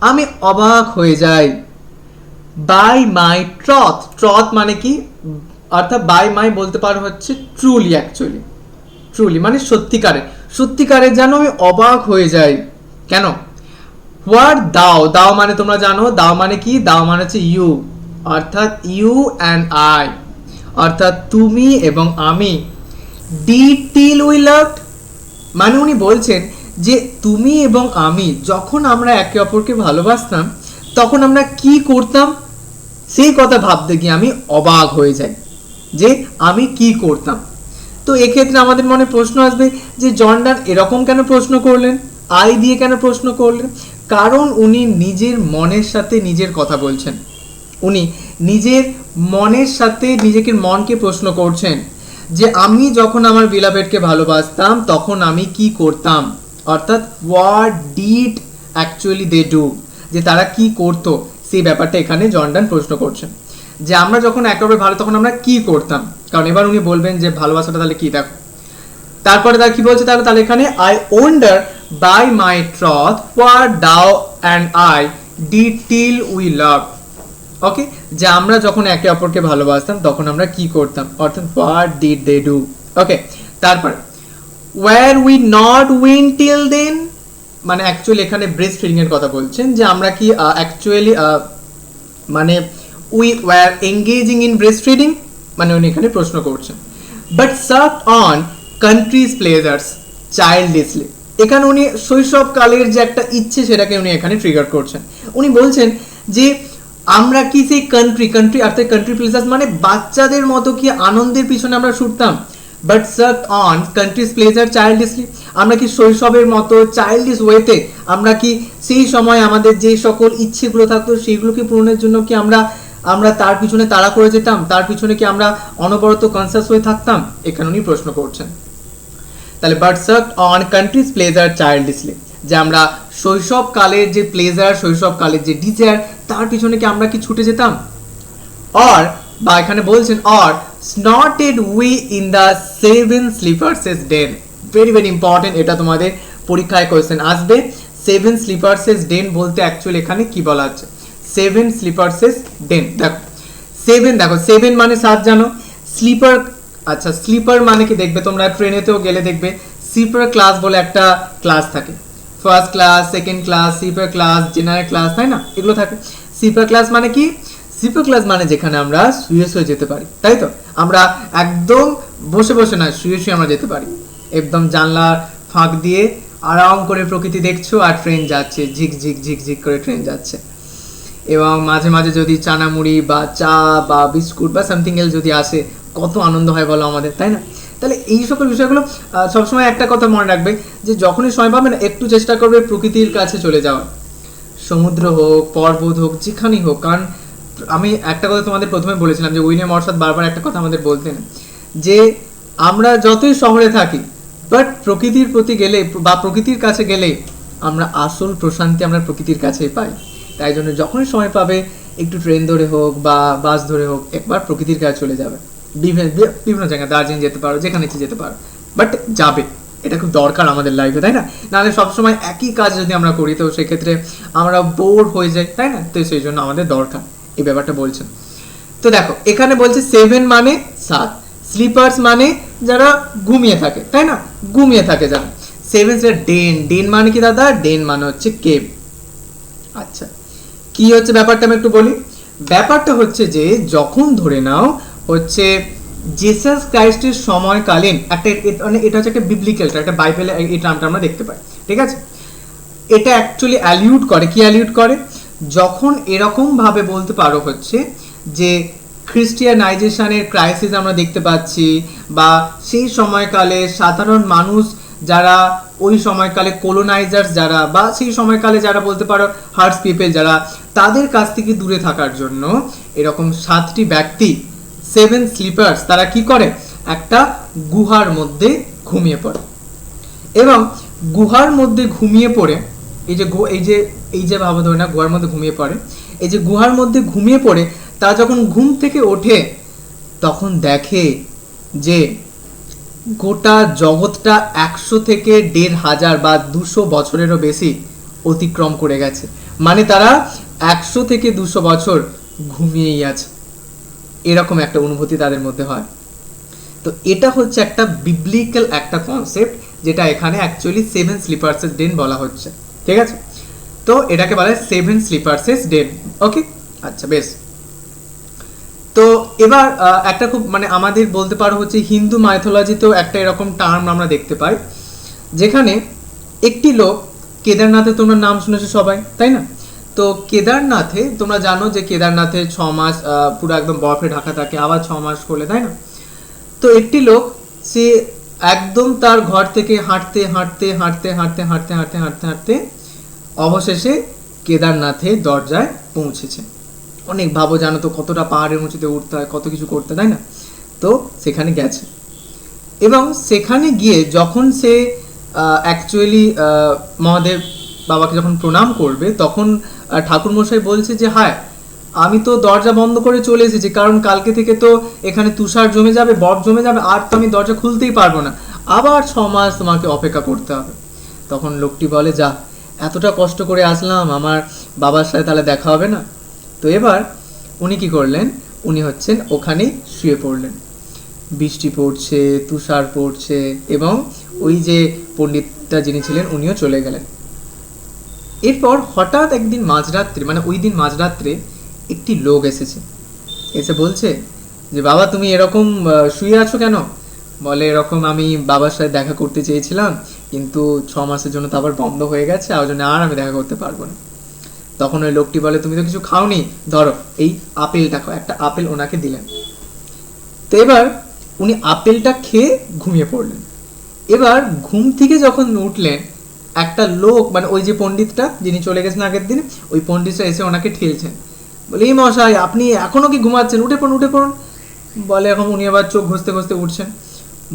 আমি অবাক হয়ে যাই। বাই মাই ট্রথ, ট্রথ মানে কি, অর্থাৎ বাই মাই বলতে পারো হচ্ছে ট্রুলি, অ্যাকচুয়ালি ট্রুলি মানে সত্যিকারে, সত্যিকারে যেন আমি অবাক হয়ে যাই। কেন? হোয়াট দাও, দাও মানে তোমরা জানো দাও মানে কি, দাও মানে হচ্ছে ইউ, অর্থাৎ ইউ অ্যান্ড আই, অর্থাৎ তুমি এবং আমি। ডিড টিল উই লাভড, মানে উনি বলছেন যে তুমি এবং আমি যখন আমরা একে অপরকে ভালোবাসতাম তখন আমরা কি করতাম, সেই কথা ভাবতে গিয়ে আমি অবাক হয়ে যাই যে আমি কি করতাম। তো এক্ষেত্রে আমাদের মনে প্রশ্ন আসবে যে জন ডান এরকম কেন প্রশ্ন করলেন, আই দিয়ে কেন প্রশ্ন করলেন? কারণ উনি নিজের মনের সাথে নিজের কথা বলছেন, উনি নিজের মনের সাথে নিজেকে মনকে প্রশ্ন করছেন যে আমি যখন আমার বিলাভেডকে ভালোবাসতাম তখন আমি কি করতাম, অর্থাৎ what did actually they do, যে তারা কি করতো সেই ব্যাপারটা এখানে জন ডান প্রশ্ন করছেন। যে আমরা যখন একেবারে ভালো তখন আমরা কি করতাম, কারণ এবার উনি বলবেন যে ভালোবাসাটা তাহলে কি, দেখো তারপরে তার কি বলছে, তাহলে এখানে I wonder by my troth what thou and I did till we love. Okay, যে আমরা যখন একে অপরকে ভালোবাসতাম তখন আমরা কি করতাম, অর্থাৎ what did they do. Okay, তারপর were we not win till then, মানে অ্যাকচুয়ালি এখানে ব্রেস্ট ফিডিং এর কথা বলছেন যে আমরা কি অ্যাকচুয়ালি মানে we were engaging in breast feeding, মানে উনি এখানে প্রশ্ন করছেন। বাট সাক অন কান্ট্রিজ প্লেজার্স চাইল্ডিশলি, এখানে উনি শৈশবকালের যে একটা ইচ্ছে সেটাকে উনি এখানে ট্রিগার করছেন। উনি বলছেন যে আমরা কি সেই কান্ট্রি অর্থাৎ কান্ট্রি প্লেজার্স মানে বাচ্চাদের মতো কি আনন্দের পিছনে আমরা ছুটতাম, বাট সাক অন কান্ট্রিজ প্লেজার চাইল্ডিশলি, আমরা কি শৈশবের মতো চাইল্ডিশ ওয়েতে আমরা কি সেই সময় আমাদের যে সকল ইচ্ছেগুলো থাকতো সেইগুলোকে পূরণের জন্য কি আমরা তার পিছনে তাড়া করে যেতাম, তার পিছনে কি আমরা অনবরত কনসাস হয়ে থাকতাম, এখানে উনি প্রশ্ন করছেন। তাহলে বাট সাক অন কান্ট্রিজ প্লেজার চাইল্ডিশলি, যে আমরা শৈশবকালের যে প্লেজার, শৈশবকালের যে ডিজায়ার তার পিছনে কি আমরা কি ছুটে যেতাম। অর, বা এখানে বলছেন or snorted we in the seven sleepers den, very very important, এটা তোমাদের পরীক্ষায় কোয়েশ্চেন আসবে। সেভেন স্লিপার্সেস ডেন বলতে অ্যাকচুয়ালি এখানে কি বলা হচ্ছে, সেভেন স্লিপার্সেস ডেন, দেখো সেভেন, দেখো সেভেন মানে সাত জানো, স্লিপার, আচ্ছা স্লিপার মানে কি দেখবে তোমরা ট্রেনেতেও গেলে দেখবে স্লিপার ক্লাস বলে একটা ক্লাস থাকে, first class, second class, sleeper class, general class, তাই না, এগুলো থাকে। স্লিপার ক্লাস মানে কি, স্লিপার ক্লাস মানে যেখানে আমরা শুয়ে শুয়ে যেতে পারি, তাই তো, আমরা একদম বসে বসে না, শুয়ে শুয়ে আমরা যেতে পারি, একদম জানলার ফাঁক দিয়ে আরাম করে প্রকৃতি দেখছো আর ট্রেন যাচ্ছে, ঝিক ঝিক ঝিক ঝিক করে ট্রেন যাচ্ছে, এবং মাঝে মাঝে যদি চানা মুড়ি বা চা বা বিস্কুট বা সামথিং এলস যদি আসে কত আনন্দ হয় বলো আমাদের, তাই না। তাহলে এই সকল বিষয়গুলো সবসময় একটা কথা মনে রাখবে যে যখনই সময় পাবে না একটু চেষ্টা করবে প্রকৃতির কাছে চলে যাওয়ার, সমুদ্র হোক, পর্বত হোক, যেখানেই হোক। কারণ আমি একটা কথা তোমাদের প্রথমে বলেছিলাম যে উইলিয়াম অরসাদ বারবার একটা কথা আমাদের বলতেন যে আমরা যতই শহরে থাকি বাট প্রকৃতির প্রতি গেলে বা প্রকৃতির কাছে গেলে আমরা আসল প্রশান্তি আমরা প্রকৃতির কাছেই পাই। তাই জন্য যখনই সময় পাবে একটু ট্রেন ধরে হোক বা বাস ধরে হোক একবার প্রকৃতির কাছে চলে যাবে, বিভিন্ন জায়গায় দার্জিলিং যেতে পারো, যেখানে ইচ্ছে যেতে পারো, বাট যাবে, এটা খুব দরকার আমাদের লাইফে, তাই না। নাহলে সবসময় একই কাজ যদি আমরা করি তো সেক্ষেত্রে আমরা বোর হয়ে যাই, তাই না, তো সেই জন্য আমাদের দরকার এই ব্যাপারটা বলছেন। তো দেখো এখানে বলছে সেভেন মানে সাত, স্লিপার্স মানে যারা ঘুমিয়ে থাকে, তাই না, ঘুমিয়ে থাকে যারা, সেভেন ডেন, ডেন মানে কি দাদা, ডেন মানে হচ্ছে কেভ। আচ্ছা কি হচ্ছে ব্যাপারটা আমি একটু বলি, ব্যাপারটা হচ্ছে যে যখন ধরে নাও হচ্ছে জেসাস ক্রাইস্টের সময়কালীন একটা, মানে এটা হচ্ছে একটা বিবলিক্যাল, একটা বাইবেলে এই টার্মটা আমরা দেখতে পাই, ঠিক আছে। এটা অ্যাকচুয়ালি অ্যালিউড করে, কি অ্যালিউড করে, যখন এরকম ভাবে বলতে পারো হচ্ছে যে খ্রিস্টিয়ানাইজেশনের ক্রাইসিস আমরা দেখতে পাচ্ছি, বা সেই সময়কালে সাধারণ মানুষ যারা ওই সময়কালে কোলোনাইজার্স যারা, বা সেই সময়কালে যারা বলতে পারো হার্টস পিপল যারা, তাদের কাছ থেকে দূরে থাকার জন্য এরকম সাতটি ব্যক্তি, সেভেন স্লিপার্স, তারা কি করে একটা গুহার মধ্যে ঘুমিয়ে পড়ে, এবং গুহার মধ্যে ঘুমিয়ে পড়ে এই যে ভাবো ধরে না গুহার মধ্যে ঘুমিয়ে পড়ে, এই যে গুহার মধ্যে ঘুমিয়ে পড়ে তারা যখন ঘুম থেকে ওঠে তখন দেখে যে গোটা জগৎটা 100 থেকে 1500 বা 200 বছরেরও বেশি অতিক্রম করে গেছে, মানে তারা 100 থেকে 200 বছর ঘুমিয়েই আছে, এরকম একটা অনুভূতি তাদের মধ্যে হয়। তো এটা হচ্ছে একটা বিবলিক্যাল একটা কনসেপ্ট, যেটা এখানে অ্যাকচুয়ালি 7 স্লিপার্সেস ডেন বলা হচ্ছে, ঠিক আছে? তো এটাকে বলা হয় 7 স্লিপার্সেস ডেন। ওকে, আচ্ছা বেশ। তো এবার একটা খুব মানে আমাদের বলতে পারো হচ্ছে হিন্দু মাইথোলজিতেও একটা এরকম টার্ম আমরা দেখতে পাই, যেখানে একটি লোক, কেদারনাথে তোমরা নাম শুনেছো সবাই, তাই না? তো কেদারনাথে তোমরা জানো যে কেদারনাথে 6 মাস পুরো একদম বরফে ঢাকা থাকে, আবার 6 মাস করলে, তাই না? তো একটি লোক, সে একদম তার ঘর থেকে হাঁটতে হাঁটতে হাঁটতে হাঁটতে হাঁটতে হাঁটতে হাঁটতে হাঁটতে অবশেষে কেদারনাথের দরজায় পৌঁছেছে। অনেক ভাবো, জানো তো কতটা পাহাড়ের উঁচুতে উঠতে হয়, কত কিছু করতে, তাই না? তো সেখানে গেছে, এবং সেখানে গিয়ে যখন সে অ্যাকচুয়ালি মহাদেব বাবাকে যখন প্রণাম করবে, তখন ঠাকুরমশাই বলছে যে হ্যাঁ, আমি তো দরজা বন্ধ করে চলে এসেছি, কারণ কালকে থেকে তো এখানে তুষার জমে যাবে, বরফ জমে যাবে, আর তো আমি দরজা খুলতেই পারবো না, আবার 6 মাস তোমাকে অপেক্ষা করতে হবে। তখন লোকটি বলে, যা, এতটা কষ্ট করে আসলাম, আমার বাবার সাথে তাহলে দেখা হবে না? তো এবার উনি কি করলেন, উনি হচ্ছেন ওখানেই শুয়ে পড়লেন। বৃষ্টি পড়ছে, তুষার পড়ছে, এবং ওই যে পণ্ডিতটা যিনি ছিলেন উনিও চলে গেলেন। এরপর হঠাৎ একদিন মাঝরাত্রে, মানে ওই দিন মাঝরাত্রে একটি লোক এসেছে, এসে বলছে যে বাবা তুমি এরকম শুয়ে আছো কেন? বলে এরকম আমি বাবার সাথে দেখা করতে চেয়েছিলাম, কিন্তু 6 মাসের জন্য তো আবার বন্ধ হয়ে গেছে, আর জন্য আর আমি দেখা করতে পারবো না। তখন ওই লোকটি বলে, তুমি তো কিছু খাওনি, ধরো এই আপেলটা খাও। একটা আপেল ওনাকে দিলেন। তো এবার উনি আপেলটা খেয়ে ঘুমিয়ে পড়লেন। এবার ঘুম থেকে যখন উঠলেন, একটা লোক, মানে ওই যে পণ্ডিতটা যিনি চলে গেছেন আগের দিন, ওই পণ্ডিতটা এসে ওনাকে ঠেলছেন, বলে এই মশাই আপনি এখনো কি ঘুমাচ্ছেন, উঠে পড়ুন উঠে পড়ুন। বলে এখন উনি আবার চোখ ঘষতে ঘষতে উঠছেন।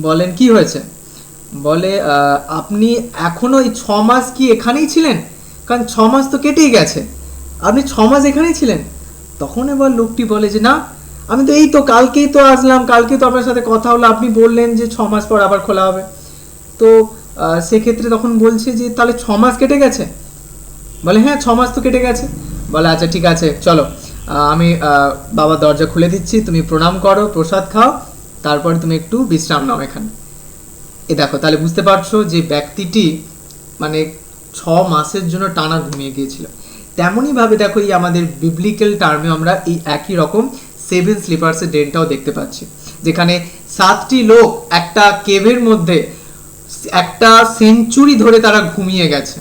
বলেন কি হয়েছে? বলে আপনি এখনো এই 6 মাস কি এখানেই ছিলেন? কারণ 6 মাস তো কেটেই গেছে, আপনি 6 মাস এখানেই ছিলেন? তখন এবার লোকটি বলে যে না, আমি তো এই তো কালকেই তো আসলাম, কালকে তো আপনার সাথে কথা হলো, আপনি বললেন যে 6 মাস পর আবার খোলা হবে। তো সেক্ষেত্রে তখন বলছে যে তাহলে 6 মাস কেটে গেছে? বলে হ্যাঁ 6 মাস তো কেটে গেছে। বলে আচ্ছা ঠিক আছে, চলো আমি বাবার দরজা খুলে দিচ্ছি, তুমি প্রণাম করো, প্রসাদ খাও, তারপরে তুমি একটু বিশ্রাম নাও এখানে। এ দেখো, তাহলে বুঝতে পারছো যে ব্যক্তিটি মানে 6 মাসের জন্য টানা ঘুমিয়ে গিয়েছিল। তেমনই ভাবে দেখো, এই আমাদের বিবলিক্যাল টার্মে আমরা এই একই রকম 7 স্লিপার্সের ডেনটাও দেখতে পাচ্ছি, যেখানে 7টি লোক একটা কেভের মধ্যে একটা সেঞ্চুরি ধরে তারা ঘুমিয়ে গেছে,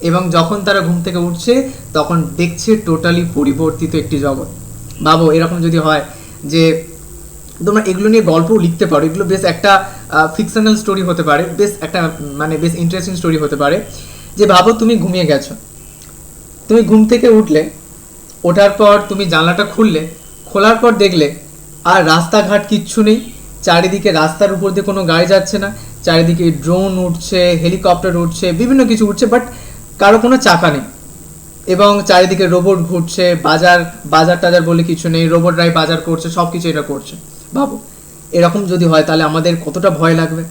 এবং যখন তারা ঘুম থেকে উঠছে তখন দেখছে টোটালি পরিবর্তিত একটি জগৎ। ভাবো এরকম যদি হয় যে তোমরা এগুলো নিয়ে গল্পও লিখতে পারো, এগুলো বেশ একটা ফিকশনাল স্টোরি হতে পারে, বেশ একটা মানে বেশ ইন্টারেস্টিং স্টোরি হতে পারে। যে ভাবো তুমি ঘুমিয়ে গেছো, তুমি ঘুম থেকে উঠলে, ওঠার পর তুমি জানলাটা খুললে, খোলার পর দেখলে আর রাস্তাঘাট কিচ্ছু নেই, চারিদিকে রাস্তার উপর দিয়ে কোনো গাড়ি যাচ্ছে না, চারিদিকে ড্রোন উঠছে, হেলিকপ্টার উঠছে, বিভিন্ন কিছু উঠছে, বাট কারো কোনো চাকা নেই, এবং চারিদিকে রোবট ঘুরছে, বাজার বাজার টাজার বলে কিছু নেই, রোবটরাই বাজার করছে, সব কিছু এটা করছে। ভাবো এরকম যদি হয় তাহলে আমাদের কতটা ভয় লাগবে,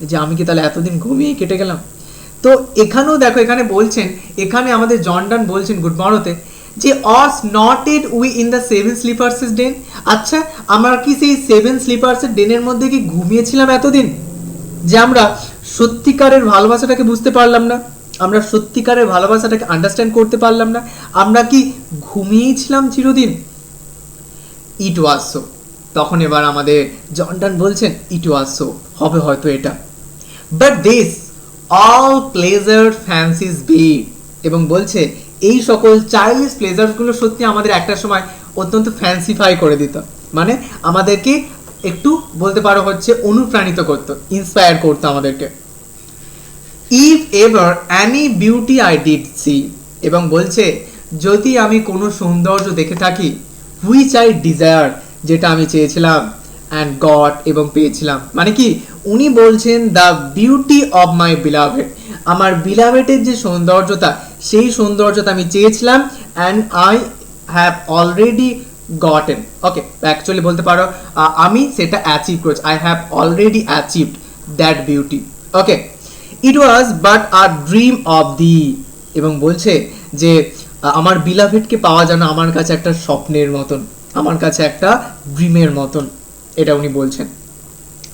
যে আমি কি তাহলে এতদিন ঘুমিয়ে কেটে গেলাম। তো এখানেও দেখো, এখানে বলছেন, এখানে আমাদের জর্ডান বলছেন গুড মর্নিংতে যে অস not it we in the 7 স্লিপার্সেস ডেন। আচ্ছা আমরা কি সেই 7 স্লিপার্সের ডেনের মধ্যে কি ঘুমিয়েছিলাম এতদিন, যে আমরা সত্যিকারের ভালোবাসাটাকে বুঝতে পারলাম না, আমরা সত্যিকারের ভালোবাসাটাকে আন্ডারস্ট্যান্ড করতে পারলাম না, আমরা কি ঘুমিয়েছিলাম চিরদিন? ইট ওয়াজ সো। তখন এবার আমাদের জর্ডান বলছেন ইট ওয়াজ সো, হবে হয়তো এটা, but this all pleasure fancies be, এবং বলছে এই সকল চাইল্ডিশ প্লেজারগুলো সত্যি আমাদের একটা সময় অত্যন্ত ফ্যান্সিফাই করে দিত, মানে আমাদেরকে একটু বলতে পারো হচ্ছে অনুপ্রাণিত করতো, ইন্সপায়ার করতো আমাদেরকে। If ever any beauty I did see, এবং বলছে যদি আমি কোনো সৌন্দর্য দেখে থাকি, হুইচ আই ডিজায়ার, যেটা আমি চেয়েছিলাম, অ্যান্ড গট, এবং পেয়েছিলাম। মানে কি উনি বলছেন the beauty of my beloved, আমার বিলাভেডের যে সৌন্দর্যতা, সেই সৌন্দর্যতা আমি চেয়েছিলাম, and I have already gotten. Okay, actually বলতে পারো আমি সেটা অ্যাচিভ করেছি, I have already achieved that beauty. Okay, it was but a dream of the, এবং বলছে যে আমার বিলাভেডকে পাওয়া যেন আমার কাছে একটা স্বপ্নের মতন, আমার কাছে একটা ড্রিমের মতন, এটা উনি বলছেন।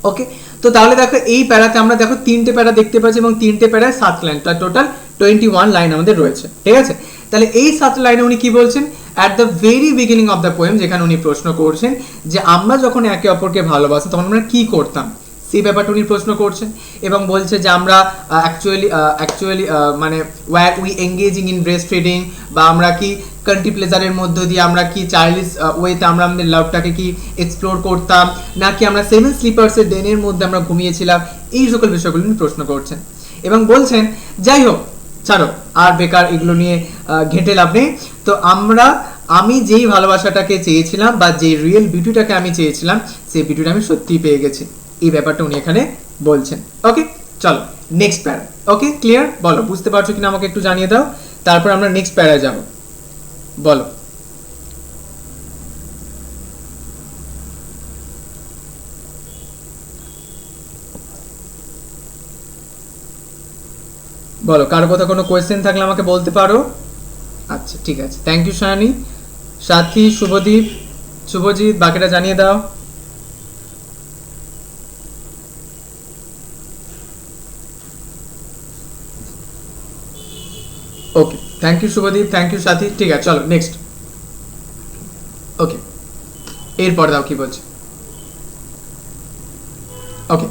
ওকে, তো তাহলে দেখো এই প্যারাতে আমরা দেখো 3টে প্যারা দেখতে পাচ্ছি এবং 3টে প্যারায় 7 লাইন, তার টোটাল 21 লাইন আমাদের রয়েছে, ঠিক আছে। তাহলে এই 7 লাইনে উনি কি বলছেন, at the very beginning of the poem, যেখানে উনি প্রশ্ন করছেন যে আমরা যখন একে অপরকে ভালোবাসি তখন আমরা কি করতাম, সেই ব্যাপারটা উনি প্রশ্ন করছেন। এবং বলছে যে আমরা অ্যাকচুয়ালি মানে were we engaging in breast feeding, বা আমরা কি কান্ট্রি প্লেজারের মধ্য দিয়ে আমরা কি চাইল্ডিশ ওয়েতে আমরা আমাদের লাভটাকে কি এক্সপ্লোর করতাম, নাকি আমরা 7 স্লিপার্সের ডেনের মধ্যে আমরা ঘুমিয়েছিলাম, এই সকল বিষয়গুলো উনি প্রশ্ন করছেন। এবং বলছেন যাই হোক ছাড়ো, আর বেকার এগুলো নিয়ে ঘেঁটে লাভ নেই। তো আমি যেই ভালোবাসাটাকে চেয়েছিলাম বা যে রিয়েল বিউটিটাকে আমি চেয়েছিলাম, সেই বিউটিটা আমি সত্যিই পেয়ে গেছি, এই ব্যাপারটা উনি এখানে বলছেন। ওকে, চলো নেক্সট প্যারা। ওকে, ক্লিয়ার? বলো বুঝতে পারছো কিনা আমাকে একটু জানিয়ে দাও, তারপর আমরা নেক্সট প্যারায় যাব। বলো বলো, কারো কথা কোনো কোয়েশ্চেন থাকলে আমাকে বলতে পারো। আচ্ছা ঠিক আছে, থ্যাংক ইউ শায়নি, সাথী, শুভদীপ, শুভজিৎ, বাকিটা জানিয়ে দাও। Okay, thank you Subhadip, thank you Sathi. ঠিক আছে, চলো নেক্সট। ওকে, এরপর দাও কি বলছে। ওকে,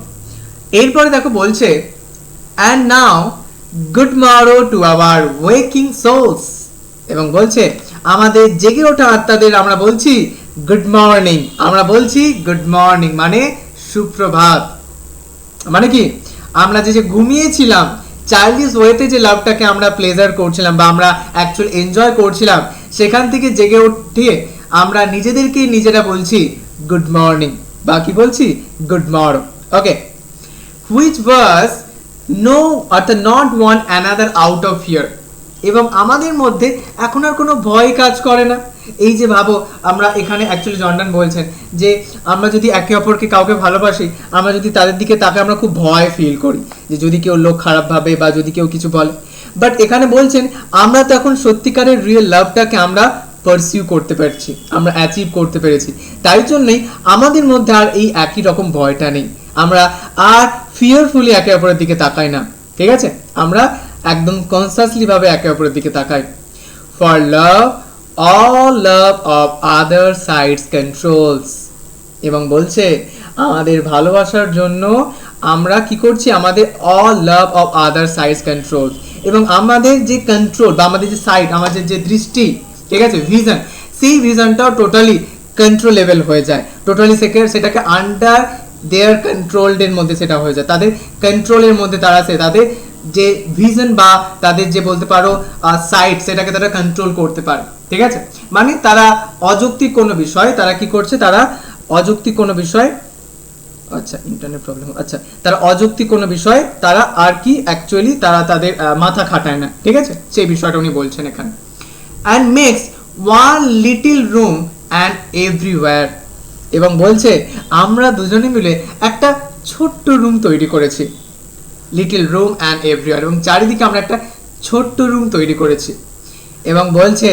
এরপরে দেখো বলছে and now good morrow to our waking souls, এবং বলছে আমাদের জেগে ওঠা আত্মাদের আমরা বলছি গুড মর্নিং, আমরা বলছি গুড মর্নিং মানে সুপ্রভাত। মানে কি, আমরা যে ঘুমিয়েছিলাম চাইল্ডিশ ওয়েতে, যে লাভটাকে আমরা প্লেজার করছিলাম বা আমরা অ্যাকচুয়ালি এনজয় করছিলাম, সেখান থেকে জেগে উঠে আমরা নিজেদেরকেই নিজেরা বলছি গুড মর্নিং, বা কি বলছি good morning. Okay, which was no অর্থাৎ not one another out of fear, এবং আমাদের মধ্যে এখন আর কোনো ভয় কাজ করে না। এই যে ভাবো, আমরা এখানে অ্যাকচুয়ালি জর্ডান বলছেন যে আমরা যদি একে অপরকে কাউকে ভালোবাসি, আমরা যদি তাদের দিকে তাকে আমরা খুব ভয় ফিল করি যে যদি কেউ লোক খারাপ ভাবে বা যদি কেউ কিছু বলে। বাট এখানে বলছেন আমরা তো এখন সত্যিকারের রিয়েল লাভটাকে আমরা পারসিউ করতে পারছি, আমরা অ্যাচিভ করতে পেরেছি, তাই জন্যই আমাদের মধ্যে আর এই একই রকম ভয়টা নেই, আমরা আর ফিয়ারফুলি একে অপরের দিকে তাকাই না, ঠিক আছে, আমরা একদম কনসাসলি ভাবে একে অপরের দিকে তাকাই। For love all love of other sides controls, এবং বলছে আমাদের ভালোবাসার জন্য আমরা কি করছি, আমাদের all love of other sides controls, এবং আমাদের যে কন্ট্রোল বা আমাদের যে সাইড, আমাদের যে দৃষ্টি, ঠিক আছে, ভিশন, সেই ভিশনটাও টোটালি কন্ট্রোলেবল হয়ে যায়, টোটালি সেটাকে আন্ডার দেয়ার কন্ট্রোলড মধ্যে সেটা হয়ে যায়, তাদের কন্ট্রোলের মধ্যে তারা তাদের যে ভিশন বা তাদের যে বলতে পারো সাইড, সেটাকে তারা কন্ট্রোল করতে পারে, ঠিক আছে। মানে তারা অযৌক্তিক কোনো বিষয়, তারা কি করছে, তারা অযৌক্তিক কোনো বিষয়, আচ্ছা ইন্টারনেট প্রবলেম, আচ্ছা তারা অযৌক্তিক কোনো বিষয় তারা আর কি অ্যাকচুয়ালি তারা তাদের মাথা খাটায় না, ঠিক আছে, সেই বিষয়টা উনি বলছেন এখানে। And makes one little room and everywhere, এবং বলছে আমরা দুজনে মিলে একটা ছোট্ট রুম তৈরি করেছি, লিটল রুম অ্যান্ড এভরিওয়্যার, এবং চারিদিকে আমরা একটা ছোট্ট রুম তৈরি করেছি। এবং বলছে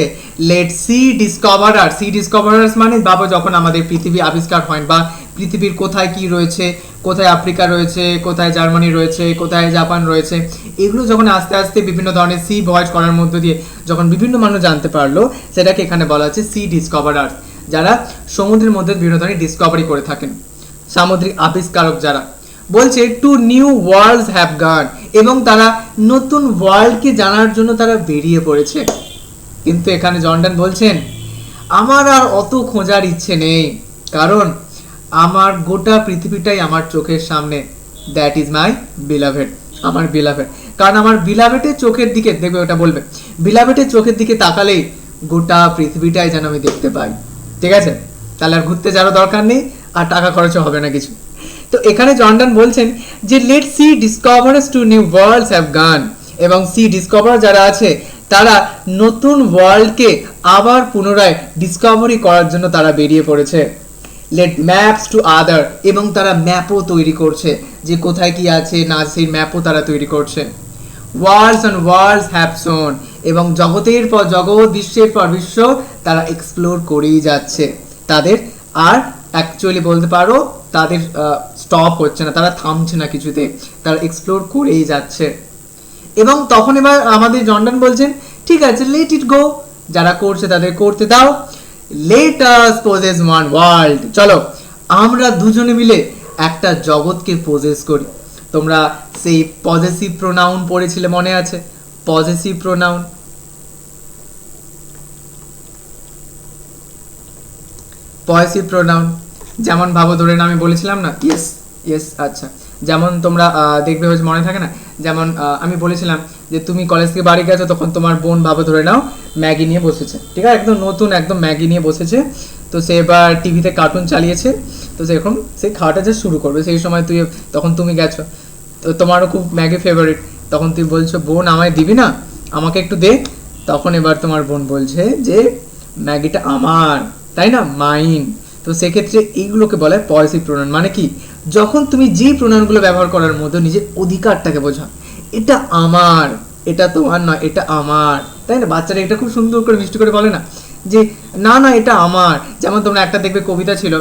লেট সি ডিসকভারার, সি ডিসকভারার্স মানে বাবা যখন আমাদের পৃথিবী আবিষ্কার হয় বা পৃথিবীর কোথায় কি রয়েছে, কোথায় আফ্রিকা রয়েছে, কোথায় জার্মানি রয়েছে, কোথায় জাপান রয়েছে, এগুলো যখন আস্তে আস্তে বিভিন্ন ধরনের সি ভয়েজ করার মধ্য দিয়ে যখন বিভিন্ন মানুষ জানতে পারলো, সেটাকে এখানে বলা হচ্ছে সি ডিসকভারার্স, যারা সমুদ্রের মধ্যে বিভিন্ন ধরনের ডিসকভারি করে থাকেন, সামুদ্রিক আবিষ্কারক যারা। বলছে two new worlds have gone, এবং তারা নতুন ওয়ার্ল্ডকে জানার জন্য তারা বেরিয়ে পড়েছে। কিন্তু এখানে জর্ডান বলছেন আমার আর অত খোঁজার ইচ্ছে নেই, কারণ আমার গোটা পৃথিবীটাই আমার চোখের সামনে, দ্যাট ইজ মাই বিলাভেড, আমার বিলাভেড, কারণ আমার বিলাভেডের চোখের দিকে দেখবে, ওটা বলবে বিলাভেডের চোখের দিকে তাকালেই গোটা পৃথিবীটাই যেন আমি দেখতে পাই, ঠিক আছে, তাহলে আর ঘুরতে যাওয়ার দরকার নেই, আর টাকা খরচও হবে না কিছু। তো এখানে জর্ডান বলছেন যে let sea discoverers to new worlds have gone, এবং সি ডিসকভার যারা আছে তারা নতুন ওয়ার্ল্ডকে আবার পুনরায় ডিসকভারি করার জন্য তারা বেরিয়ে পড়েছে। লেট ম্যাপস টু আদার, এবং তারা ম্যাপও তৈরি করছে যে কোথায় কি আছে না, সেই ম্যাপও তারা তৈরি করছে। ওয়ার্ল্ডস অ্যান্ড ওয়ার্ল্ডস হ্যাভ সোন, এবং জগতের পর জগৎ, বিশ্বের পর বিশ্ব তারা এক্সপ্লোর করেই যাচ্ছে। তাদের আর অ্যাকচুয়ালি বলতে পারো তাদের স্টপ হচ্ছে না, তারা থামছে না কিছুতে, তারা এক্সপ্লোর করেই যাচ্ছে। এবং তখন এবার আমাদের জর্ডান বলছেন ঠিক আছে, লেট ইট গো, যারা করছে তাদের করতে দাও, let us possess one world, চলো আমরা দুজনে মিলে একটা জগৎকে পজেস করি। তোমরা সেই পজেসিভ প্রোনাউন পড়েছিলে, মনে আছে? পজেসিভ প্রোনাউন, পজেসিভ প্রোনাউন যেমন ভাবো, ধরে না আমি বলেছিলাম না, ইয়েস ইয়েস, আচ্ছা, যেমন তোমরা দেখবে হচ্ছে মনে থাকে না, যেমন আমি বলেছিলাম যে তুমি কলেজ থেকে বাড়ি গেছো, তখন তোমার বোন ভাবে ধরে নাও ম্যাগি নিয়ে বসেছে, ঠিক আছে, একদম নতুন একদম ম্যাগি নিয়ে বসেছে। তো সে এবার টিভিতে কার্টুন চালিয়েছে, তো সে এখন সেই খাওয়াটা যে শুরু করবে, সেই সময় তখন তুমি গেছো, তো তোমারও খুব ম্যাগি ফেভারিট, তখন তুই বলছো বোন আমায় দিবি না, আমাকে একটু দে। তখন এবার তোমার বোন বলছে যে ম্যাগিটা আমার, তাই না, মাইন। তো সেক্ষেত্রে এইগুলোকে বলা হয় পজেসিভ প্রোনাউন। মানে কি, যখন তুমি যে প্রোনাউনগুলো ব্যবহার করার মধ্যে নিজের অধিকারটাকে বোঝা, এটা আমার, এটা তোমার নয়, এটা আমার, তাই না? বাচ্চারা এটা খুব সুন্দর করে মিষ্টি করে বলে না যে না না এটা আমার। যেমন তোমরা একটা দেখবে কবিতা ছিল,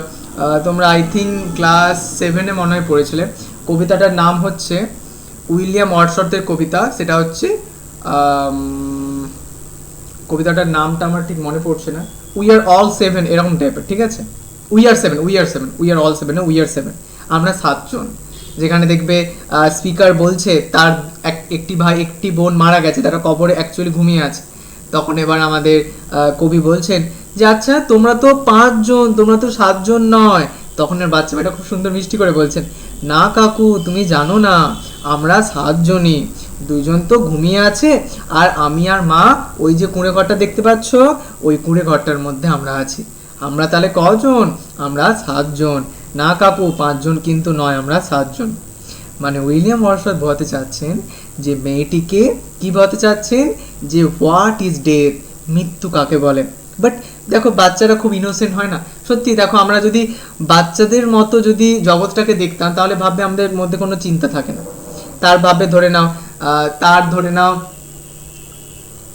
তোমরা আই থিঙ্ক ক্লাস 7-এ মনে হয় পড়েছিলে, কবিতাটার নাম হচ্ছে উইলিয়াম ওয়ার্ডসওয়ার্থের কবিতা, সেটা হচ্ছে কবিতাটার নামটা আমার ঠিক মনে পড়ছে না, উই আর অল সেভেন, এরকম টাইপের, ঠিক আছে, we are seven, we are seven, we are all seven, we are seven, আমরা 7 জন। যেখানে দেখবে স্পিকার বলছে তার একটি বোন মারা গেছে, তারা কবরে অ্যাকচুয়ালি ঘুমিয়ে আছে। তখন এবার আমাদের কবি বলছেন যে আচ্ছা তোমরা তো 5 জন, তোমরা তো 7 জন নয়। তখন এর বাচ্চা মেয়েটা খুব সুন্দর মিষ্টি করে বলছেন না কাকু তুমি জানো না, আমরা 7 জনই, 2 জন তো ঘুমিয়ে আছে, আর আমি আর মা ওই যে কুঁড়ে ঘরটা দেখতে পাচ্ছ, ওই কুঁড়ে ঘরটার মধ্যে আমরা আছি। আমরা তাহলে কজন? আমরা 7 জন। না কাকু 5 জন কিন্তু নয়, আমরা 7 জন। মানে উইলিয়াম ওয়ার্ডসওয়ার্থ বোঝাতে চাচ্ছেন যে মেয়েটিকে কি বোঝাতে চাচ্ছেন যে হোয়াট ইজ ডেথ, মৃত্যু কাকে বলে। বাট দেখো বাচ্চারা খুব ইনোসেন্ট হয় না, সত্যি দেখো আমরা যদি বাচ্চাদের মতো যদি জগৎটাকে দেখতাম তাহলে ভাববে আমাদের মধ্যে কোনো চিন্তা থাকে না, তার ভাববে ধরে নাও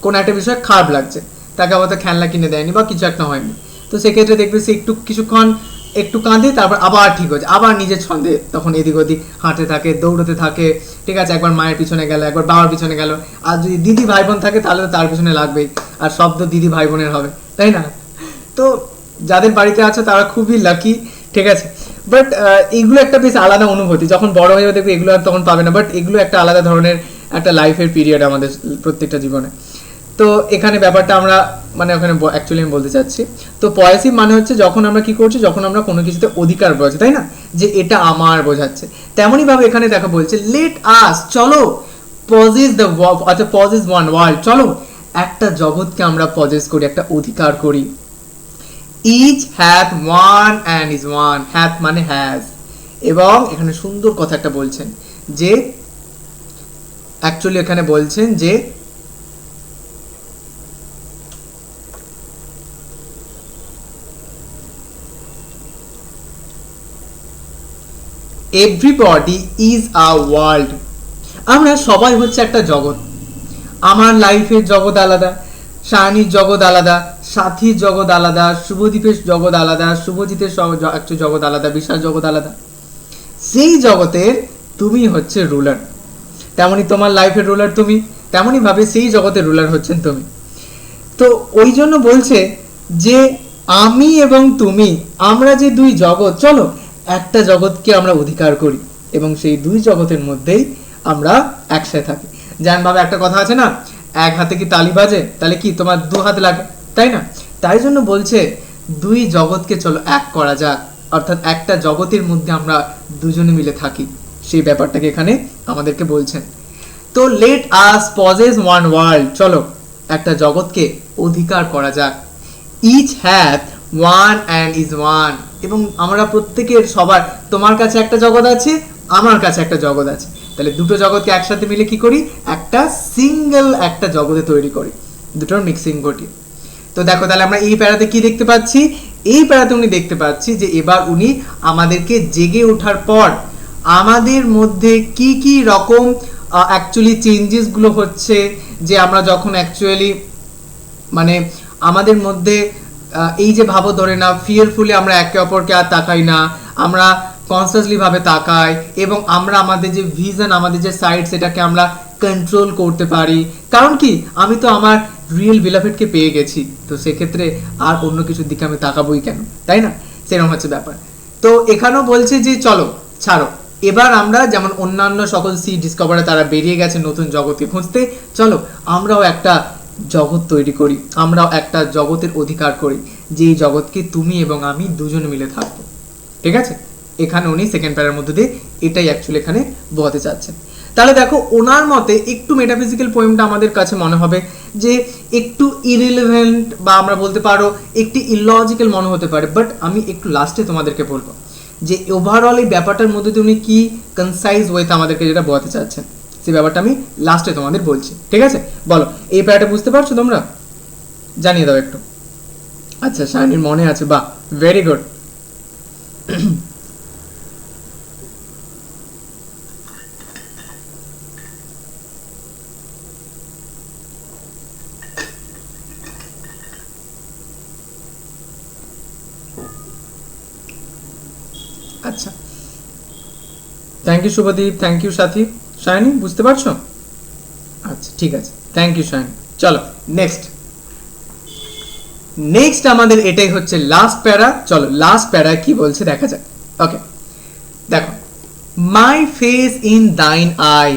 কোনো একটা বিষয় খারাপ লাগছে, তাকে আবার খেলনা কিনে দেয়নি বা কিছু একটা হয়নি, তো সেক্ষেত্রে দেখবে সে কিছুক্ষণ একটু কাঁদে, তারপর আবার ঠিক হয়েছে, আবার নিজের ছন্দে তখন এদিক ওদিক হাঁটতে থাকে, দৌড়তে থাকে, ঠিক আছে, একবার মায়ের পিছনে গেল, একবার বাবার পিছনে গেল, আর যদি দিদি ভাই বোন থাকে তাহলে তো তার পিছনে লাগবেই, আর শব্দ দিদি ভাই বোনের হবে, তাই না? তো যাদের বাড়িতে আছে তারা খুবই লাকি, ঠিক আছে। বাট এগুলো একটা বেশ আলাদা অনুভূতি, যখন বড় হয়ে দেখবে এগুলো আর তখন পাবে না, বাট এগুলো একটা আলাদা ধরনের একটা লাইফের পিরিয়ড আমাদের প্রত্যেকটা জীবনে। তো এখানে ব্যাপারটা আমরা মানে ওখানে অ্যাকচুয়ালি আমি বলতে চাচ্ছি, তো পজেসিভ মানে হচ্ছে যখন আমরা কি করছি, যখন আমরা কোনো কিছুতে অধিকার বোঝাচ্ছি, তাই না, যে এটা আমার বোঝাচ্ছে। তেমনই ভাবে এখানে দেখা বলছে লেট আস, চলো পজেস দ্য, আচ্ছা পজেস ওয়ান ওয়ার্ল্ড, চলো একটা জগৎকে আমরা পজেস করি, একটা অধিকার করি। Each hath one and is one, hath মানে হ্যাজ, এবং এখানে সুন্দর কথা একটা বলছেন যে অ্যাকচুয়ালি এখানে বলছেন যে এভরিবডি ইজ আ ওয়ার্ল্ড, আমরা সবাই হচ্ছে একটা জগৎ। আমার লাইফের জগৎ আলাদা, শায়নির জগৎ আলাদা, সাথীর জগৎ আলাদা, শুভদীপের জগৎ আলাদা, শুভজিতের জগৎ আলাদা, বিশাল জগৎ আলাদা। সেই জগতের তুমি হচ্ছে রুলার, তেমনি তোমার লাইফের রুলার তুমি, তেমনি ভাবে সেই জগতের রুলার হচ্ছেন তুমি। তো ওই জন্য বলছে যে আমি এবং তুমি, আমরা যে 2 জগৎ, চলো একটা জগৎকে আমরা অধিকার করি এবং সেই 2 জগতের মধ্যেই আমরা একসাথে থাকি। যেমন ভাবে একটা কথা আছে না, এক হাতে কি তালি বাজে, তাহলে কি তোমার 2 হাত লাগে, তাই না? তাই জন্য বলছে 2 জগৎকে চলো এক করা যাক, অর্থাৎ একটা জগতের মধ্যে আমরা 2 জনে মিলে থাকি, সেই ব্যাপারটাকে এখানে আমাদেরকে বলছেন। তো let us possess one world, চলো একটা জগৎকে অধিকার করা যাক। Each hath one and is one, এবং আমরা প্রত্যেকের সবার, তোমার কাছে একটা জগৎ আছে, আমার কাছে একটা জগৎ আছে, তাহলে 2টো জগৎকে একসাথে মিলে কি করি, একটা সিঙ্গেল একটা জগতে তৈরি করি, দুটোর মিক্সিং ঘটি। তো দেখো তাহলে আমরা এই প্যারাতে কি দেখতে পাচ্ছি, এই প্যারাতে উনি দেখতে পাচ্ছি যে এবার উনি আমাদেরকে জেগে ওঠার পর আমাদের মধ্যে কি কি রকম অ্যাকচুয়ালি চেঞ্জেসগুলো হচ্ছে, যে আমরা যখন অ্যাকচুয়ালি মানে আমাদের মধ্যে এই যে ভাবো ধরে না ফিয়ারফুলি আমরা একে অপরকে আর তাকাই না, আমরা কনসিয়াসলি ভাবে তাকাই এবং আমরা আমাদের যে ভিশন, আমাদের যে সাইড, সেটাকে আমরা কন্ট্রোল করতে পারি। কারণ কি, আমি তো আমার রিয়েল বিলাভেডকে পেয়ে গেছি, তো সেক্ষেত্রে আর অন্য কিছুর দিকে আমি তাকাবোই কেন, তাই না? সেরকম হচ্ছে ব্যাপার। তো এখানেও বলছে যে চলো ছাড়ো, এবার আমরা যেমন অন্যান্য সকল সি ডিসকভারে তারা বেরিয়ে গেছে নতুন জগতে খুঁজতে, চলো আমরাও একটা জগৎ তৈরি করি, আমরাও একটা জগতের অধিকার করি, যে জগৎকে তুমি এবং আমি দুজন মিলে থাকবো। ঠিক আছে, এখানে উনি সেকেন্ড প্যারার মধ্যে দিয়ে এটাই অ্যাকচুয়ালি এখানে বোঝাতে চাচ্ছেন। তাহলে দেখো ওনার মতে একটু মেটাফিজিক্যাল পোয়েমটা আমাদের কাছে মনে হবে যে একটু ইরিলেভেন্ট বা আমরা বলতে পারো একটু ইলজিক্যাল মনে হতে পারে, বাট আমি একটু লাস্টে তোমাদেরকে বলবো যে ওভারঅল এই ব্যাপারটার মধ্যে দিয়ে উনি কি কনসাইজ ওয়েতে আমাদেরকে যেটা বোঝাতে চাচ্ছেন সেই ব্যাপারটা আমি লাস্টে তোমাদের বলছি। ঠিক আছে, বলো এই প্যারাটা বুঝতে পারছো তোমরা? জানিয়ে দাও একটু। আচ্ছা, শাইনির মনে আছে, বাহ, ভেরি গুড। আচ্ছা, thank you Subhadip, thank you Sathi. Shiny বুঝতে পারছো? আচ্ছা ঠিক আছে, থ্যাংক ইউ শাইনি। চলো নেক্সট নেক্সট আমাদের এটাই হচ্ছে লাস্ট প্যারা। চলো লাস্ট প্যারা কি বলছে দেখা যাক। ওকে দেখো, my face in thine I,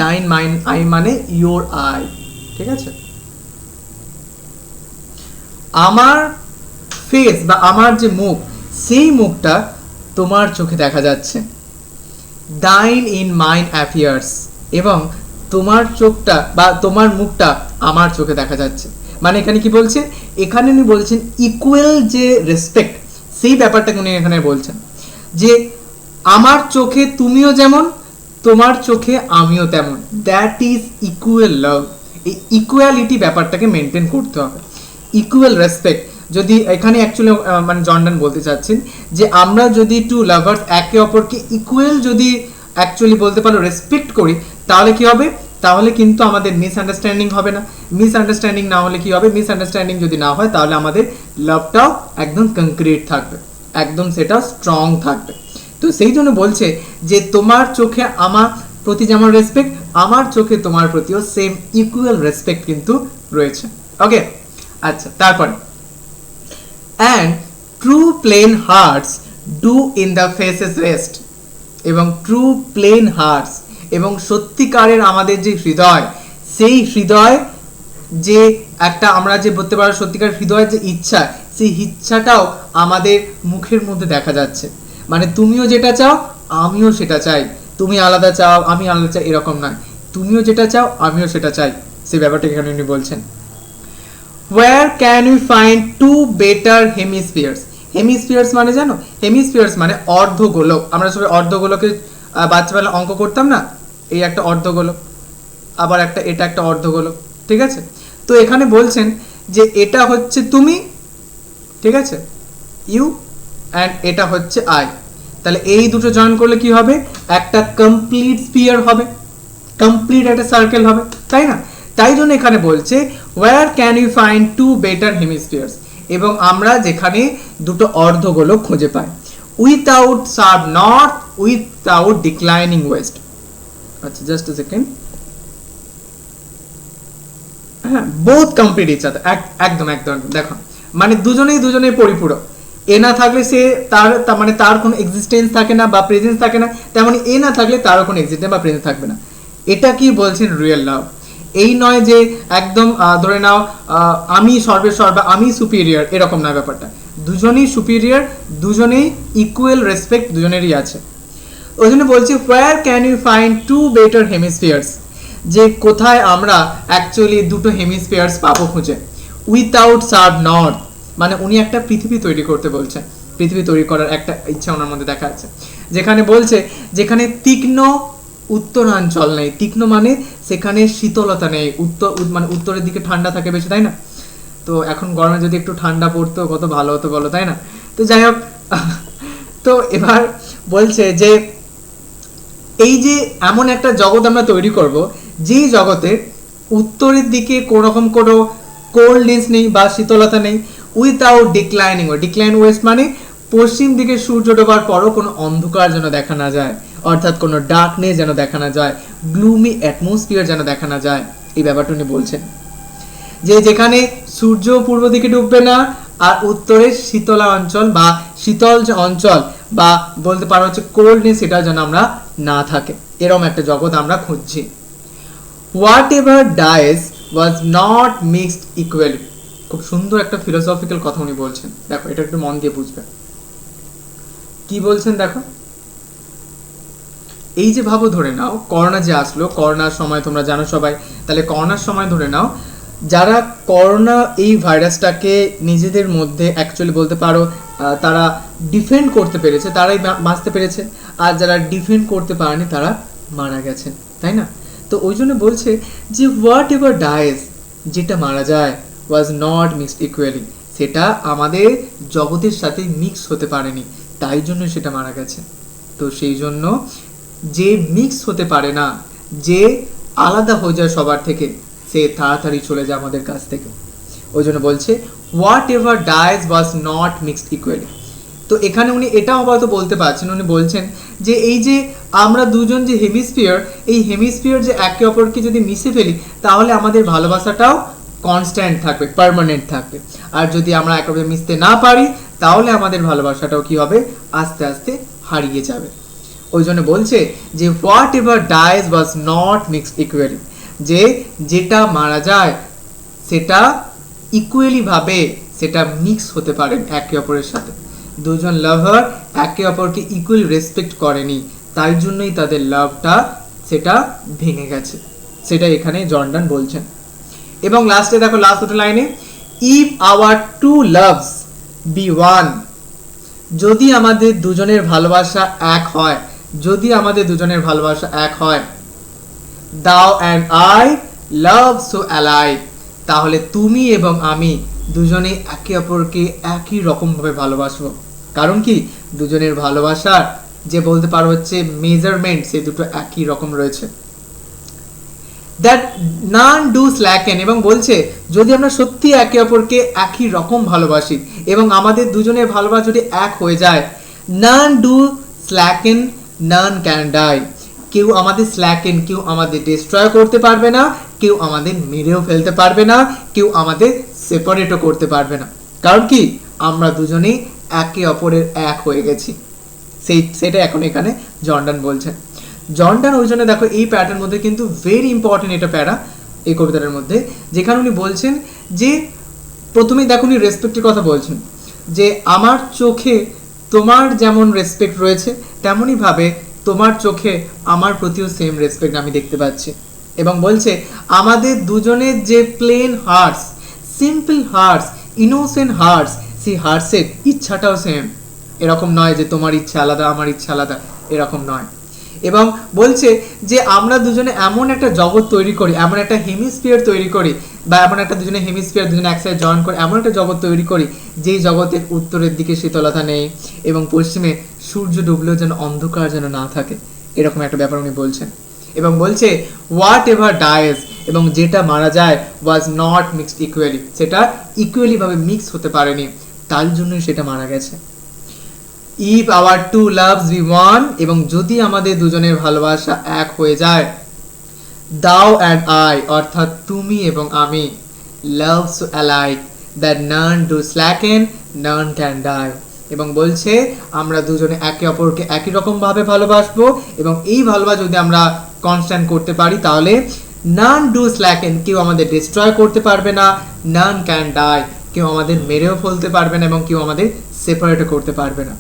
thine mine I মানে ইয়োর আই। ঠিক আছে, আমার ফেস বা আমার যে মুখ, সেই মুখটা তোমার চোখে দেখা যাচ্ছে। দাইন ইন মাইন অ্যাফেয়ার্স, এবং তোমার চোখটা বা তোমার মুখটা আমার চোখে দেখা যাচ্ছে। মানে এখানে কি বলছে, এখানে উনি বলছেন ইকুয়াল যে রেসপেক্ট, সেই ব্যাপারটাকে উনি এখানে বলছেন যে আমার চোখে তুমিও যেমন, তোমার চোখে আমিও তেমন, দ্যাট ইজ ইকুয়াল লাভ। এই ইকুয়ালিটি ব্যাপারটাকে মেনটেন করতে হবে, ইকুয়াল রেসপেক্ট। যদি এখানে অ্যাকচুয়ালি মানে জর্ডান বলতে চাচ্ছেন যে আমরা যদি টু লাভার্স একে অপরকে ইকুয়াল যদি অ্যাকচুয়ালি বলতে পারো রেসপেক্ট করি, তাহলে কি হবে, তাহলে কিন্তু আমাদের মিসআন্ডারস্ট্যান্ডিং হবে না। মিসআন্ডারস্ট্যান্ডিং না হলে কি হবে, মিসআন্ডারস্ট্যান্ডিং যদি না হয় তাহলে আমাদের লাভটাও একদম কনক্রিট থাকবে, একদম সেটা স্ট্রং থাকবে। তো সেই জন্য বলছে যে তোমার চোখে আমার প্রতি যেমন রেসপেক্ট, আমার চোখে তোমার প্রতিও সেম ইকুয়াল রেসপেক্ট কিন্তু রয়েছে। ওকে, আচ্ছা তারপরে and true plain hearts do in the faces rest, এবং ট্রু প্লেন হার্টস এবং সত্যিকারের আমাদের যে হৃদয়, সেই হৃদয় যে একটা আমরা যে বলতে পারো সত্যিকার হৃদয়ের যে ইচ্ছা, সেই ইচ্ছাটাও আমাদের মুখের মধ্যে দেখা যাচ্ছে। মানে তুমিও যেটা চাও আমিও সেটা চাই, তুমি আলাদা চাও আমি আলাদা চাই এরকম নয়, তুমিও যেটা চাও আমিও সেটা চাই, সেই ব্যাপারটা এখানে উনি বলছেন। Where can we find two better hemispheres? হেমিস্ফিয়ার্স মানে জানো, হেমিস্ফিয়ার্স মানে অর্ধগোলক। আমরা সবাই অর্ধগোলকের বাচ্চাবেলা অঙ্ক করতাম না, এই একটা অর্ধগোলক, আবার একটা এটা একটা অর্ধগোলক। ঠিক আছে, তো এখানে বলছেন যে এটা হচ্ছে তুমি, ঠিক আছে, ইউ, অ্যান্ড এটা হচ্ছে আই। তাহলে এই দুটো জয়েন করলে কি হবে, একটা কমপ্লিট স্ফিয়ার হবে, কমপ্লিট একটা সার্কেল হবে, তাই না? তাই জন্য এখানে বলছে where can you find two better hemispheres, এবং আমরা যেখানে দুটো অর্ধগোলক খুঁজে পাই, without sharp north, without declining west. আচ্ছা জাস্ট আ সেকেন্ড, হ্যাঁ, বোথ কমপ্লিট ইচ আদার, একদম একদম দেখো, মানে দুজনেই পরিপূরক। এ না থাকলে সে তার মানে তার কোনো এক্সিস্টেন্স থাকে না বা প্রেজেন্স থাকে না, তেমনি এ না থাকলে তারও কোনো এক্সিস্টেন্স বা প্রেজেন্স থাকবে না। এটা কি বলছেন রিয়েল লাভ। এই নয় যে একদম ধরে নাও আমি সর্বা আমি সুপিরিয়র, এরকম না ব্যাপারটা। দুজনেই সুপিরিয়র, দুজনেই ইকুয়াল রেসপেক্ট দুজনেরই আছে। ওই জন্য বলছি where can you find two better hemispheres, যে কোথায় আমরা অ্যাকচুয়ালি দুটো হেমিস্ফিয়ার্স পাবো খুঁজে। উইথাউট সার্ভ নর্থ মানে উনি একটা পৃথিবী তৈরি করতে বলছেন, পৃথিবী তৈরি করার একটা ইচ্ছা ওনার মধ্যে দেখা যাচ্ছে, যেখানে বলছে যেখানে তীক্ষ্ণ উত্তরাঞ্চল নেই। তীক্ষ্ণ মানে সেখানে শীতলতা নেই, মানে উত্তরের দিকে ঠান্ডা থাকে বেশি, তাই না? তো এখন গরমে যদি একটু ঠান্ডা পড়তো কত ভালো হতো বলো, তাই না? তো যাই হোক, তো এবার বলছে যে এই যে এমন একটা জগৎ আমরা তৈরি করব, যেই জগতে উত্তরের দিকে কোনোরকম কোনো কোল্ডনেস নেই বা শীতলতা নেই, উইথআউট ডিক্লাইনিং, ডিক্লাইন ওয়েস্ট মানে পশ্চিম দিকে সূর্য ডোবার পরও কোনো অন্ধকার যেন দেখা না যায়, অর্থাৎ কোনো ডার্কনেস যেন দেখা না যায়, গ্লুমি অ্যাটমসফিয়ার যেন দেখা না যায়, এই ব্যাপারটা উনি বলছেন। যে যেখানে সূর্য পূর্ব দিকে ডুববে না, আর উত্তরের শীতলা অঞ্চল বা শীতল যে অঞ্চল বা বলতে পারো হচ্ছে কোল্ডনেস, সেটা যেন আমরা না থাকে, এরকম একটা জগৎ আমরা খুঁজছি। Whatever dies was not mixed equally. খুব সুন্দর একটা ফিলোসফিক্যাল কথা উনি বলছেন, দেখো এটা একটু মন দিয়ে বুঝবে কি বলছেন। দেখো এই যে ভাবো, ধরে নাও করোনা যে আসলো, করোনার সময় তোমরা জানো সবাই, তাহলে করোনার সময় ধরে নাও যারা করোনা এই ভাইরাসটাকে নিজেদের মধ্যে অ্যাকচুয়ালি বলতে পারো তারা ডিফেন্ড করতে পেরেছে, তারাই বাঁচতে পেরেছে, আর যারা ডিফেন্ড করতে পারেনি তারা মারা গেছেন, তাই না? তো ওই জন্য বলছে যে হোয়াট এভার ডাইজ, যেটা মারা যায়, ওয়াজ নট মিক্সড ইকুয়ালি, সেটা আমাদের জগতের সাথে মিক্স হতে পারেনি, তাই জন্য সেটা মারা গেছে। তো সেই জন্য যে মিক্স হতে পারে না, যে আলাদা হয়ে যায় সবার থেকে, সে তাড়াতাড়ি চলে যায় আমাদের কাছ থেকে। ওই জন্য বলছে what ever dies was not mixed equally. তো এখানে উনি এটাও হয়তো বলতে পারছেন, উনি বলছেন যে এই যে আমরা দুজন যে হেমিস্ফিয়ার, এই হেমিস্ফিয়ার যে একে অপরকে যদি মিশে ফেলি, তাহলে আমাদের ভালোবাসাটাও কনস্ট্যান্ট থাকবে, পার্মানেন্ট থাকবে। আর যদি আমরা একে অপরকে মিশতে না পারি, তাহলে আমাদের ভালোবাসাটাও কি হবে, আস্তে আস্তে হারিয়ে যাবে। ওই জন্য বলছে যে what ever dies was not mixed equally, যে যেটা মারা যায় সেটা ইকুয়ালি ভাবে সেটা মিক্স হতে পারে একে অপরের সাথে। দুজন লাভার একে অপরকে ইকুয়ালি রেসপেক্ট করেনি, তাই জন্যই তাদের লাভটা সেটা ভেঙে গেছে, সেটা এখানে জর্ডান বলছেন। এবং লাস্টে দেখো, লাস্ট দুটো লাইনে, if our two loves be one, যদি আমাদের দুজনের ভালোবাসা এক হয়, যদি আমাদের দুজনের ভালোবাসা এক হয়, thou and I love so alike, তাহলে তুমি এবং আমি দুজনে একে অপরকে একই রকম ভাবে ভালোবাসবো। কারণ কি, দুজনের ভালোবাসার যে বলতে পারো হচ্ছে মেজারমেন্ট, সে দুটো একই রকম রয়েছে। that none do slacken, এবং বলছে যদি আমরা সত্যি একে অপরকে একই রকম ভালোবাসি এবং আমাদের দুজনের ভালোবাসা যদি এক হয়ে যায়, none do slacken, none can die, কেউ আমাদের স্ল্যাকেন, কেউ আমাদের ডিস্ট্রয় করতে পারবে না, কেউ আমাদের মেরেও ফেলতে পারবে না, কেউ আমাদের সেপারেটও করতে পারবে না। কারণ কি, আমরা দুজনেই একে অপরের এক হয়ে গেছি। সেটা এখন এখানে জর্ডান বলছেন। জর্ডান ওই জন্য দেখো এই প্যাটার্ন মধ্যে কিন্তু ভেরি ইম্পর্টেন্ট এটা প্যারা এই কবিতাটার মধ্যে, যেখানে উনি বলছেন যে প্রথমেই দেখো উনি রেসপেক্টের কথা বলছেন, যে আমার চোখে তোমার যেমন রেসপেক্ট রয়েছে, তেমনই ভাবে তোমার চোখে আমার প্রতিও সেম রেসপেক্ট আমি দেখতে পাচ্ছি। এবং বলছে আমাদের দুজনের যে plain hearts, simple hearts, innocent hearts, সেই হার্টসের ইচ্ছাটাও সেম। এরকম নয় যে তোমার ইচ্ছা আলাদা আমার ইচ্ছা আলাদা, এরকম নয়। এবং বলছে যে আমরা দুজনে এমন একটা জগৎ তৈরি করি, এমন একটা হেমিস্ফিয়ার তৈরি করি, বা এমন একটা দুজনে হেমিস্ফিয়ার দুজনে একসাথে জয়েন করে এমন একটা জগৎ তৈরি করি, যেই জগতের উত্তরের দিকে শীতলতা নেই এবং পশ্চিমে সূর্য ডুবলেও যেন অন্ধকার যেন না থাকে, এরকম একটা ব্যাপার উনি বলছেন। এবং বলছে হোয়াট এভার ডাইজ, এবং যেটা মারা যায়, ওয়াজ নট মিক্সড ইকুয়ালি, সেটা ইকুয়ালি ভাবে মিক্স হতে পারেনি, তার জন্যই সেটা মারা গেছে। If our two loves be one, এবং যদি আমাদের দুজনের ভালোবাসা এক হয়ে যায়, দাও অ্যান্ড আই, অর্থাৎ তুমি এবং আমি, love so alike that none do slacken, none can die, এবং বলছে আমরা দুজনে একে অপরকে একই রকম ভাবে ভালোবাসবো, এবং এই ভালোবাসা যদি আমরা কনস্ট্যান্ট করতে পারি, তাহলে নান ডু স্ল্যাকেন, কেউ আমাদের ডিস্ট্রয় করতে পারবে না, নান ক্যান ডাই, কেউ আমাদের মেরেও ফেলতে পারবে না, এবং কেউ আমাদের সেপারেটও করতে পারবে না।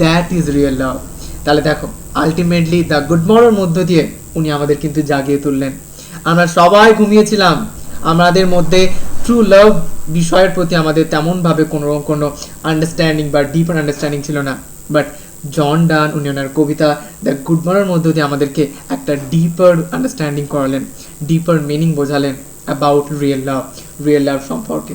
That is real love. তাহলে দেখো আলটিমেটলি দ্য গুড মর্নিং মধ্য দিয়ে উনি আমাদের কিন্তু জাগিয়ে তুললেন। আমরা সবাই ঘুমিয়েছিলাম, আমাদের মধ্যে ট্রু লাভ বিষয়ের প্রতি আমাদের তেমনভাবে কোনো আন্ডারস্ট্যান্ডিং বা ডিপার আন্ডারস্ট্যান্ডিং ছিল না, বাট জন ডান উনি ওনার কবিতা দ্য গুড মর্নিং মধ্য দিয়ে আমাদেরকে একটা ডিপার আন্ডারস্ট্যান্ডিং করালেন, ডিপার মিনিং বোঝালেন অ্যাবাউট রিয়েল লাভ সম্পর্কে।